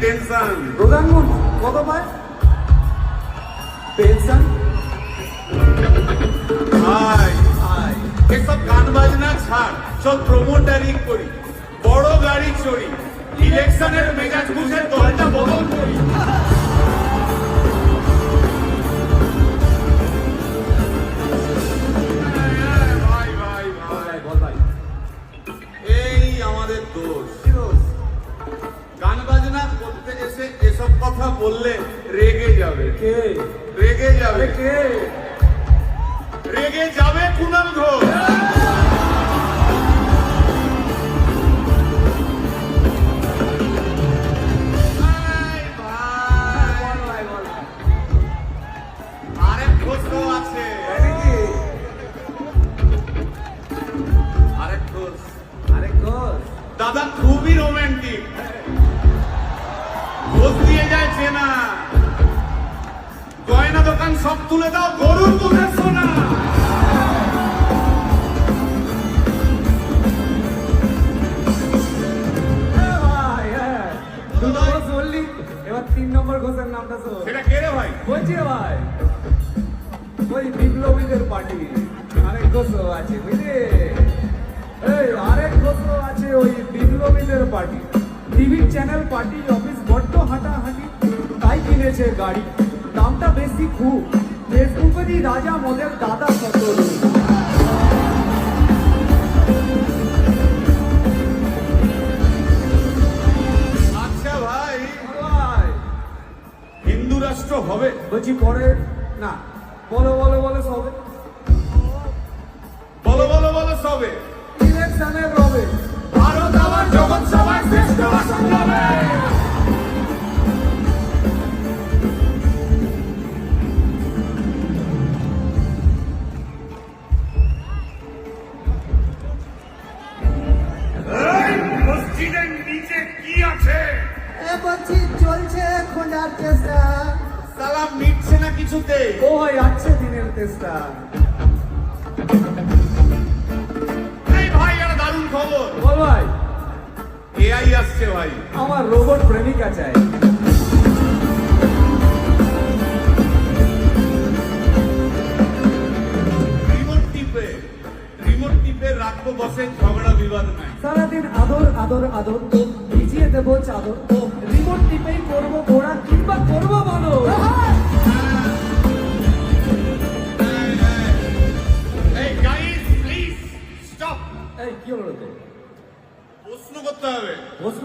Tension. প্রধানমন্ত্রী কত পায় পেনশন? ভাই এসব গান বাজনা ছাড়, চল প্রমোটারি করি, বড় গাড়ি চড়ি, ইলেকশনের মেজাজ বুঝে দলটা বদল করি। ভাই ভাই ভাই বল ভাই। এই আমাদের দোষ। গান বাজনা করতে এসে এসব কথা বললে রেগে যাবে। কে রেগে যাবে কে? রেগে যাবে কুণাল ঘোষ। আরেক ঘোষ তো আছে, আরেক ঘোষ। দাদা খুবই রোমান্টিক, ঘোষ দিয়ে যায় চেনা, গয়না দোকান সব তুলে দাও, গরুর দুধের সোনা। এবার 3 নম্বর ঘোষের নামটা শোন। সেটা কে রে ভাই? বলছি রে ভাই, ওই বিপ্লবীদের পার্টি আরেক ঘোষ আছে বুঝলি? এই আরেক ঘোষ আছে ওই বিপ্লবীদের পার্টি। টিভির চ্যানেল পার্টি অফিস বড্ড হাঁটাহাঁটি, তাই কিনেছে গাড়ি, দামটা বেশি খুব, ফেসবুকেরই রাজা মদের দাদা সতর। আচ্ছা ভাই, হিন্দু রাষ্ট্র হবে? বলছি পরে না, বলো বলো বলো সবে, বলো বলো বলো সবে। ইলেকশনের রবে ভারত আমার জগৎ সভায় শ্রেষ্ঠ আসন পাবে। মসজিদের নিচে কি আছে? বলছি চলছে খোঁজার চেষ্টা। সালাম মিটছে না কিছুতে। ও ভাই আছে দিনের চেষ্টা। এই ভাই একটা দারুণ খবর, বল ভাই। এআই আসছে ভাই। আমার রোবট প্রেমিকা চাই। রিমোট টিপে রাখবো বসে, ঝগড়া বিবাদ নাই। সারাদিন আদর আদর আদর তো ভিজিয়ে দেবো চাদর তো, রিমোট টিপেই করবো ঘোড়া কিংবা করবো বলো। এই গাইস প্লিজ স্টপ। এই কি হলো তো? প্রশ্ন করতে হবে। প্রশ্ন